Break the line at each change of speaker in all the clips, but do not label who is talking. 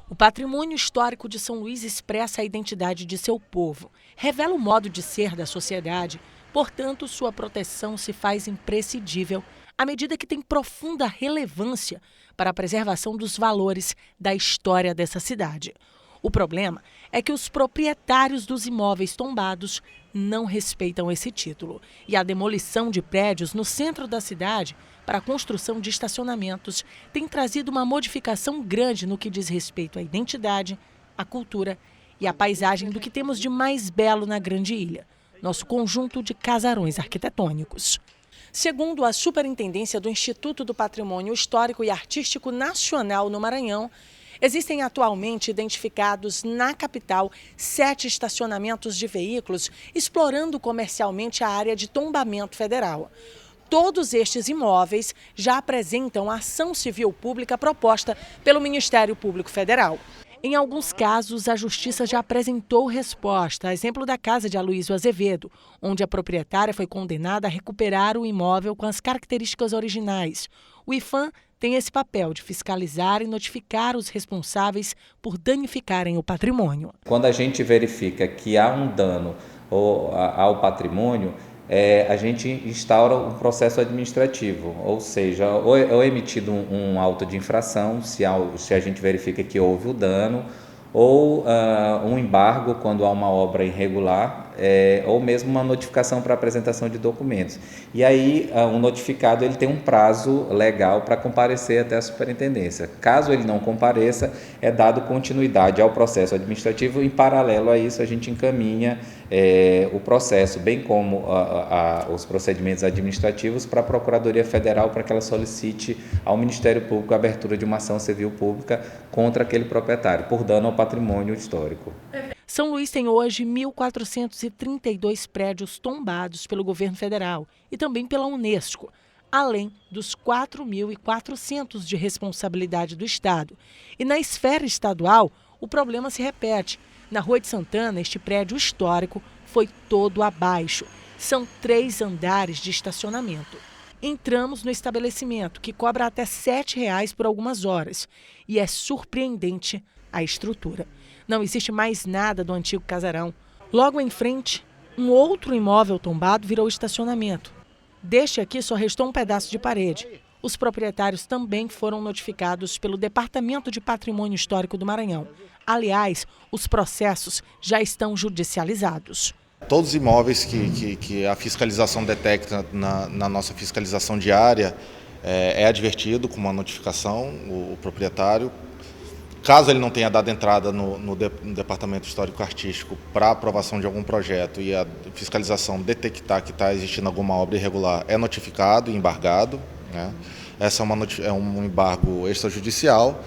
O patrimônio histórico de São Luís expressa a identidade de seu povo, revela o modo de ser da sociedade, portanto, sua proteção se faz imprescindível à medida que tem profunda relevância para a preservação dos valores da história dessa cidade. O problema é que os proprietários dos imóveis tombados não respeitam esse título e a demolição de prédios no centro da cidade para a construção de estacionamentos tem trazido uma modificação grande no que diz respeito à identidade, à cultura e à paisagem do que temos de mais belo na Grande Ilha, nosso conjunto de casarões arquitetônicos. Segundo a Superintendência do Instituto do Patrimônio Histórico e Artístico Nacional no Maranhão, existem atualmente identificados na capital 7 estacionamentos de veículos explorando comercialmente a área de tombamento federal. Todos estes imóveis já apresentam ação civil pública proposta pelo Ministério Público Federal. Em alguns casos, a Justiça já apresentou resposta, a exemplo da casa de Aloysio Azevedo, onde a proprietária foi condenada a recuperar o imóvel com as características originais. O IPHAN tem esse papel de fiscalizar e notificar os responsáveis por danificarem o patrimônio.
Quando a gente verifica que há um dano ao patrimônio, a gente instaura um processo administrativo, ou seja, ou é emitido um auto de infração, se a gente verifica que houve o dano, ou um embargo quando há uma obra irregular, ou mesmo uma notificação para apresentação de documentos. E aí o notificado ele tem um prazo legal para comparecer até a superintendência. Caso ele não compareça, é dado continuidade ao processo administrativo. Em paralelo a isso, a gente encaminha o processo, bem como os procedimentos administrativos para a Procuradoria Federal para que ela solicite ao Ministério Público a abertura de uma ação civil pública contra aquele proprietário, por dano ao patrimônio histórico.
São Luís tem hoje 1.432 prédios tombados pelo governo federal e também pela Unesco, além dos 4.400 de responsabilidade do Estado. E na esfera estadual, o problema se repete. Na Rua de Santana, este prédio histórico foi todo abaixo. São 3 andares de estacionamento. Entramos no estabelecimento, que cobra até R$ 7 por algumas horas. E é surpreendente a estrutura. Não existe mais nada do antigo casarão. Logo em frente, um outro imóvel tombado virou estacionamento. Deste aqui só restou um pedaço de parede. Os proprietários também foram notificados pelo Departamento de Patrimônio Histórico do Maranhão. Aliás, os processos já estão judicializados.
Todos os imóveis que a fiscalização detecta na nossa fiscalização diária é advertido com uma notificação, o proprietário. Caso ele não tenha dado entrada no Departamento Histórico-Artístico para aprovação de algum projeto e a fiscalização detectar que está existindo alguma obra irregular, é notificado e embargado, né? Essa é um embargo extrajudicial,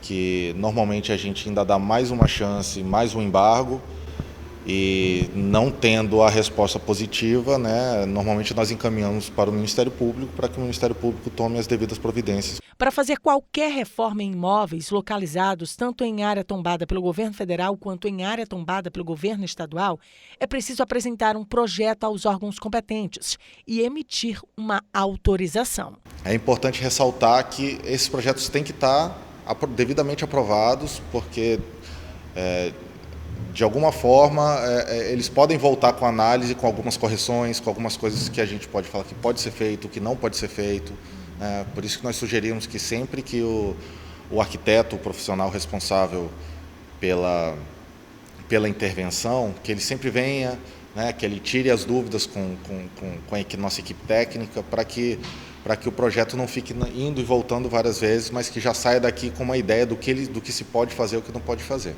que normalmente a gente ainda dá mais uma chance, mais um embargo, e não tendo a resposta positiva, né, normalmente nós encaminhamos para o Ministério Público para que o Ministério Público tome as devidas providências.
Para fazer qualquer reforma em imóveis localizados tanto em área tombada pelo governo federal quanto em área tombada pelo governo estadual, é preciso apresentar um projeto aos órgãos competentes e emitir uma autorização.
É importante ressaltar que esses projetos têm que estar devidamente aprovados, porque de alguma forma, eles podem voltar com análise, com algumas correções, com algumas coisas que a gente pode falar que pode ser feito, que não pode ser feito. Por isso que nós sugerimos que sempre que o arquiteto, o profissional responsável pela intervenção, que ele sempre venha, né, que ele tire as dúvidas com a nossa equipe técnica, para que o projeto não fique indo e voltando várias vezes, mas que já saia daqui com uma ideia do que se pode fazer e o que não pode fazer.